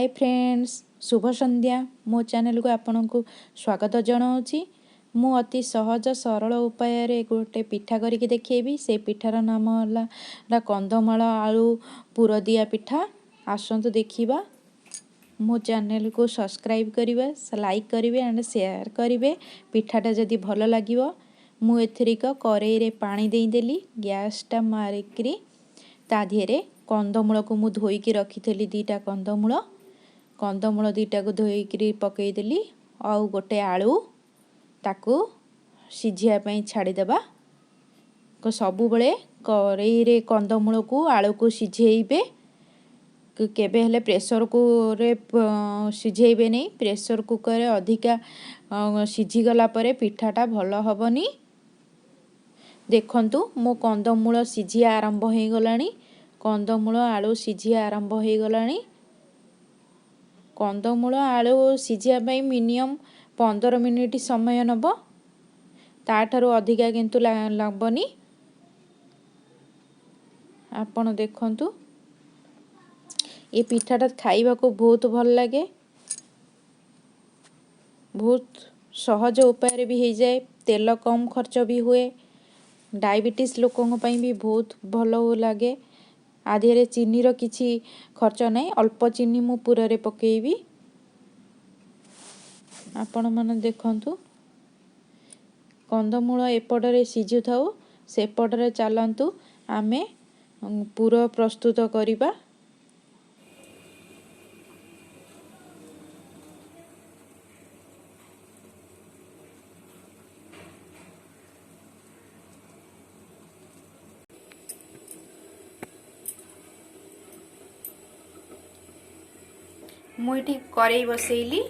Hi friends, शुभ संध्या। मो channel को आपन को स्वागत जनाऊँगी। मु अति सहज सरल उपाय रे गोटे पिठा करके देखेबी। से पिठार नाम है कंदमूल आलू पुर दिया पिठा। आसतु देखिबा। मो चैनल को सब्सक्राइब करिवे, लाइक करिवे एंड शेयर करिवे। पिठाटा जदि भल लागिवो मु एथरिक करेई रे पानी देई देली। गैसटा मारिकरी ता धीरे कंदमूल को मु धोईकी रखी दीटा कंदमूल दीटा को धोईकी पकईदेली। आउ गोटे आलू ताकू सिझिया पई छाड़ीदेबा। सबु बेले करेई रे कंदमूल को आलू को सिझेइबे। केबे हेले प्रेशर कुरे सिझेइबे नहीं। प्रेशर कुकर रे अधिका सिझीगला परे पिठाटा भल हबनी। देखंतु मो कंदमूल सिझिया आरंभ हो गलानी। कंदमूल आलू सिझिया आरंभ हो गलानी। कंदमूल आलू सिझिया पई मिनिमम 15 मिनिट समय नब। ताठारु अधिका किंतु लागबनी। आपण देखंतु ये पिठाटा खाइबा को बहुत भल लगे। बहुत सहज उपाय भी हो जाए। तेल कम खर्च भी हुए। डायबिटीज लोकों पई भी बहुत भल लगे। आधे चीनी रो किछि खर्च नहीं। अल्प चीनी मु पूरा रे पकेइबी। आपण माने देखंतु कंदमूल एपटरे सिझु थाउ सेपटरे चलंतु आमे पूरा प्रस्तुत करिबा। मुझे करेई बसैली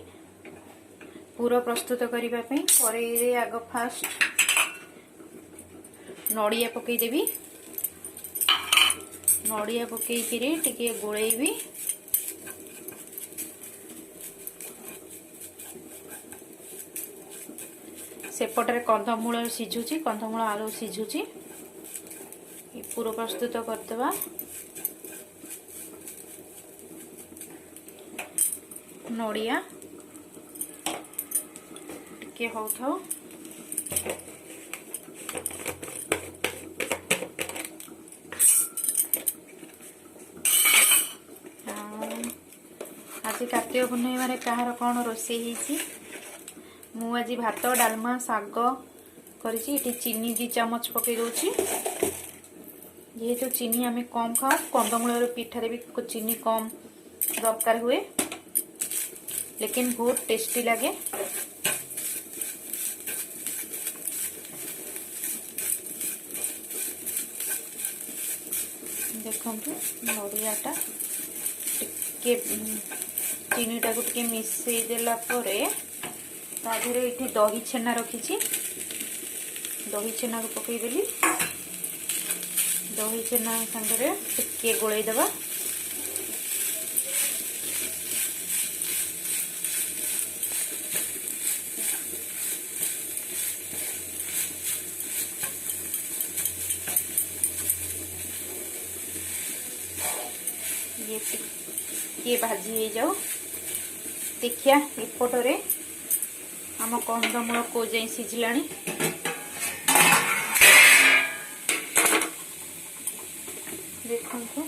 पूरा प्रस्तुत करने करेई रे आग फास्ट नड़िया पकईदेवी। नड़िया पकईकरी टिके गोलेबी। सेपटे कंदमूल सिझुची, कंदमूल आलू सिझुची। पूरा प्रस्तुत करदेबा। नड़िया टिके हो थाओ। आज कार्तिक पूर्णिमा कहार कौन रोषे मु आज भात डालमा शाग करी। चीनी 2 चामच पकई दूची। जेहेतु चीनी आम कम खाओ कंदमूल पिठारे भी चीनी कम दरकार हुए, लेकिन बहुत टेस्टी लगे। देखंतु नड़ियाटा टिके चीनी टाको टिके मिसई देला परे ता देहरे एठी दही छेना रखिछि। दही छेना को पकई देली। दही छेना संगे टिके गोळई देबा। ये भाजी हो जाओ। देखिया एपटरे आम कंदमूल को जाई सिझिलानी। देखंतु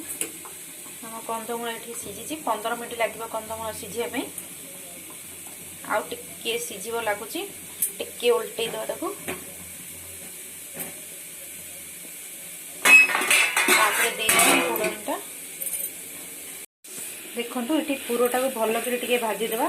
आम कंदमूल एठी सिझिछि। 15 मिनिट लागिबो कंदमूल सिझिया पई। आउ टिके सिझिबो लागुछि। टिके उल्टै दो ताकू। तापरे देई फोड़नटा। देखंतु एठी पुरोटा को भल कर टिके भाजी देबा।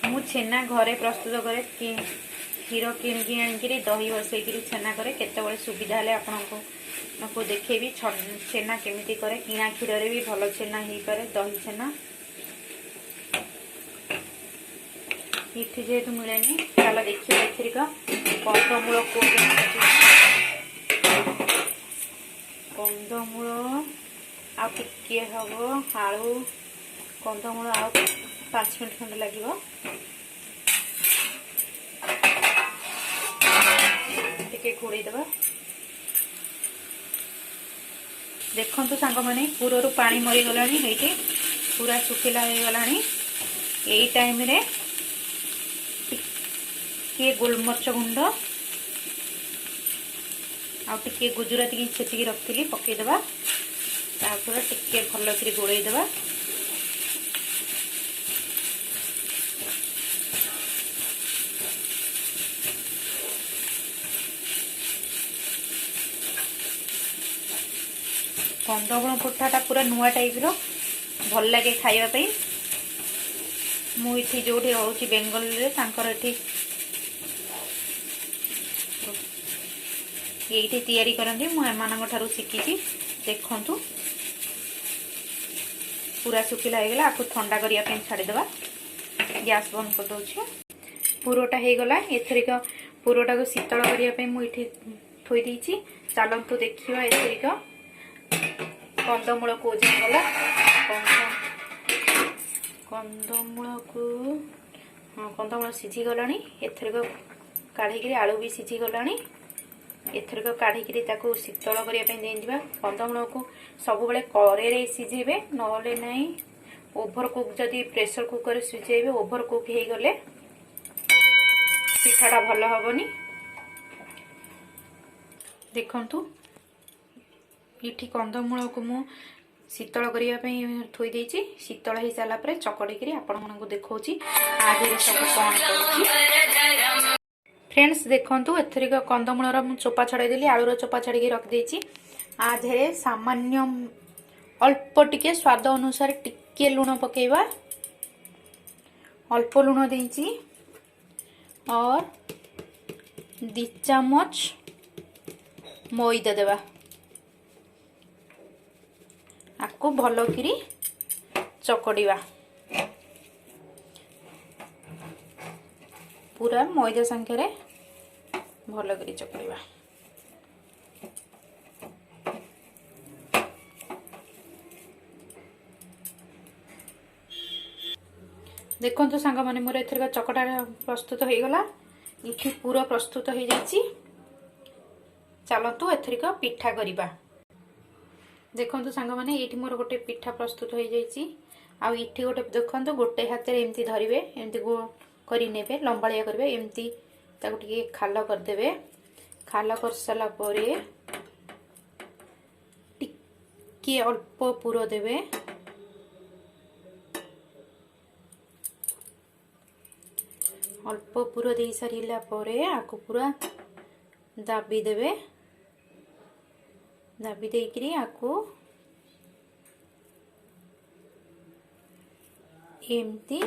मु छेना घरे प्रस्तुत करे कि क्षीर किणिकी आनिकी दही बसैकरी छेना करे। केतेबेले सुविधा हेले आपनको देखेबी छेना केमिति करे। किणा क्षीर रे भी भल छेना ही पारे दही छेना। इठी जेहेतु मिलेनी चलो देखिए एथरिक कंदमूल को कंदमूल आ टिके हबो आलू कंदमूल आ 5 मिनिट खंड लगिवो। टिके घोड़े दबा। देखंतु सांग माने पुररु पानी मरी गलानी हेइटे पूरा सुखिला हो गलानी। एई टाइम रे टिके गोलमरच गुंड आ टिके गुजराती की छेचिकी रखिली पकई दबा। तापर टिके भल करी गोळेई दबा। कंदमूल पिठाटा पूरा नुआ टाइप रो भल लगे खाइबा पई। मु इठी जोठी रहउची बेंगल रे तांकर इठी एइठी तयारी करंदी। मु एमानक ठारू शिखिची। देखंतु पूरा सुखिला हो गला। आपको ठंडा करिया पे छाड़ी देबा। गैस बंद कर दोछि। पुरोटा हे गला। एथरिक पुरोटा को शीतल करिया पे मु इठी थोई दीची। चलंतु देखिबा एथरिक कंदमूल को गला। कंदमूल को हाँ कंदमूल सीझी गलानी। एथरिक काढ़ी आलू भी सीझी गलानी। एथरिक काढ़ी शीतल करिया पे देइदिबा। कंदमूल को सब बेले करे रे सीझेबे नले नहीं ओभर कुक जदी प्रेशर कुकर सीझेबे ओभर कुक हे गले पिठाटा भल हबनी। देखंतु इठी कंदमूल को मु शीतल करिया पे थोई देछि। शीतल हे साला परे चकड़ी करी आपण मनकु देखौछि आधेरे सब कोन करूछि। फ्रेंड्स देखंतु एथरिक कंदमूल रो मु चोपा छडाई देली। आलू रो चोपा छाडी के रख देछि। आधेरे सामान्य अल्प टिके स्वाद अनुसार टिके लूण पकेइबा। अल्प लूण देछि और 2 चम्मच मैदा देबा। आपको भलो किरी चकड़ीबा। पूरा मैदा संख्या भलो करी चकड़ीबा। देखंतु सांग माने मोर एथरका चकटा प्रस्तुत हो गला। इठी पूरा प्रस्तुत हो जाइछि। चलतु एथरिक पिठा करिबा। देखंतु सांग माने एठी मोर गोटे पिठा प्रस्तुत हो जाइछि। आ इठी गोटे देखंतु गोटे हाथे एमती धरिबे एमती गो करि नेबे लंबालिया करबे एमती ताकू टिके खाल कर देबे। खाल कर सला परे टिके अल्प पुरो देबे। अल्प पुरो दे सारिला परे आकु पूरा दाबी देबे। दाबी देकरी आकु एमती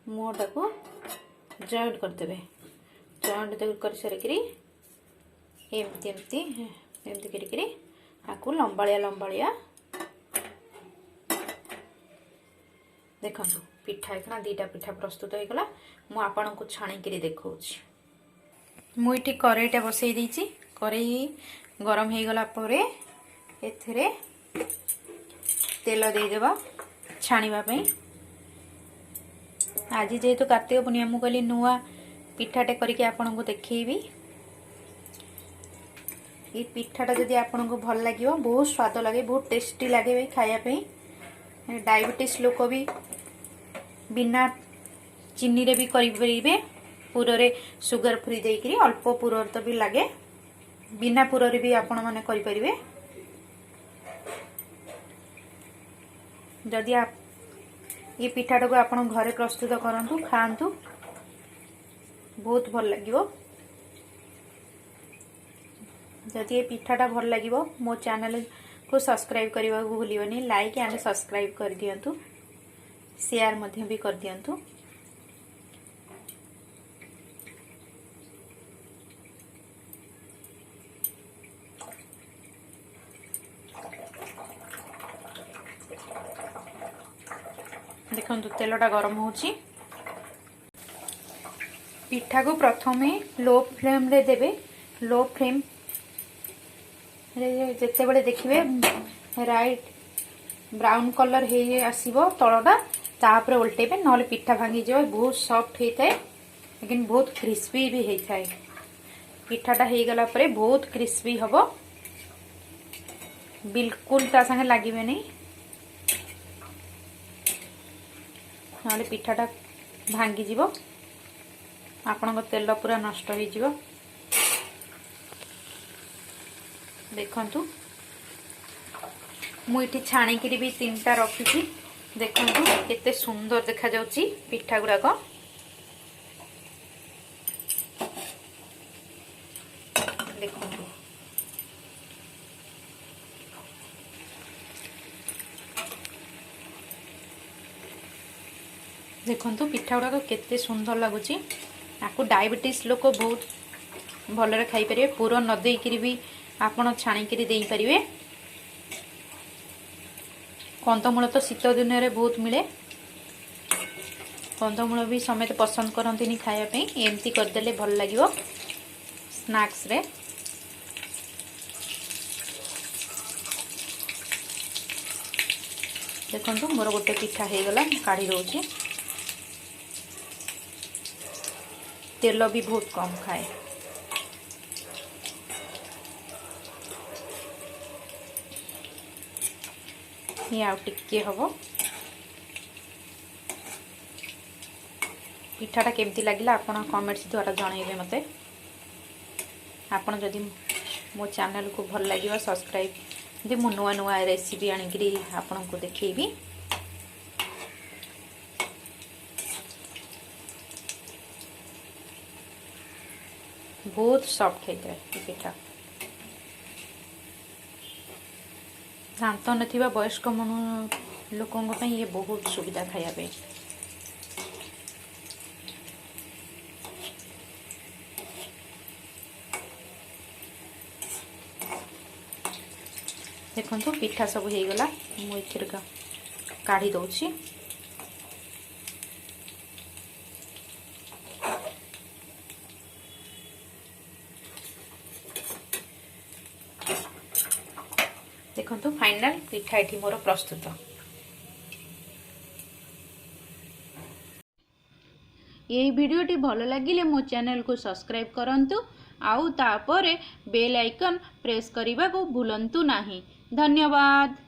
मोटा को जॉइंट कर देबे। जॉइंट कर सारिकरी एमती एमती एमती करी आकु लंबालिया लंबालिया देखंतु पिठा एखना 2टा पिठा प्रस्तुत हो गला। मु आपन को छाणी करी देखौछि। मु इठी करेईटा बसई दीची। करेई गरम हे गला परे एथरे तेल दे देबा छाणीबा पई। आज जेहेतु कार्तिक पूर्णिमा मु कहली नुआ पिठाटे करके आपन को देखैबी। ये पिठाटा जदि आपन को भल लागियो बहुत स्वाद लागे बहुत टेस्टी लागे खाया पे। डायबिटीज लोक भी बिना चीनी रे भी करि परिबे। पुरो रे सुगर फ्री देकरी अल्प पुरो तो भी लागे बिना पुरो रे भी आपण माने करि परिबे। जदि आप ये पिठाटा को आपण घरे प्रस्तुत करंतु खांतु बहुत भल लागिवो। जदि ये पिठाटा भल लागिवो मो चैनल को सब्सक्राइब करबा को भूलियोनी। लाइक एंड सब्सक्राइब कर दियंतु। शेयर मध्य भी कर दियंतु। देखंतु तेलटा गरम होची। पिठा को प्रथमे लो फ्लेम रे देबे। लो फ्लेम रे जेते बळे देखिबे राइट ब्राउन कलर हे आसीबो तळटा तापर उल्टेबे नले पिठा भांगी जाय। बहुत सॉफ्ट हेताय लेकिन बहुत क्रिस्पी भी हेताय। पिठाटा हो गला परे बहुत क्रिस्पी हम बिल्कुल ता संगे लगे नहीं ना पिठाटा भांगी जीवो आपण तेल पूरा नष्ट हो जीवो। देखंतु मुझे छाणिकी भी 3टा रखी देखंतु केते सुंदर देखा जाउची पिठा गुड़ाक। देखंतु देखंतु पिठा गुड़ाक केते सुंदर लगुची। आपको डायबिटीज लोक बहुत भलरे खाई परिवे पूरा न देइकरी भी आपण छाणिकी देई परिवे। कंदमूल तो शीत दिन में बहुत मिले कंदमूल भी समेत पसंद करती खायापी एमती करदेले भल लगे स्नैक्स रे। देखो मोर गोटे पिठा हो गला काढ़ी रोचे तेल भी बहुत कम खाए। ये आउ टिके हम पिठाटा केमती लगिला आपण कमेंट्स द्वारा जनइबे मते। आपण जदि मो चैनल को भल लगे सब्सक्राइब दे मो नुआ नुआ रेसिपी आनिकरी आपण को देखेबी। बहुत सॉफ्ट होता है पिठा। दांत नथिबा वयस्क लोकों ये बहुत सुविधा खाया। देखो पिठा सब हो गला मुझे काढ़ी दौची। देखो फाइनल पिठा एठी मोर प्रस्तुत। यही वीडियोटी भल लगिले मो चैनल को सब्सक्राइब करंतु आउ तापरे बेल आइकन प्रेस करने को भूलंतु नहीं। धन्यवाद।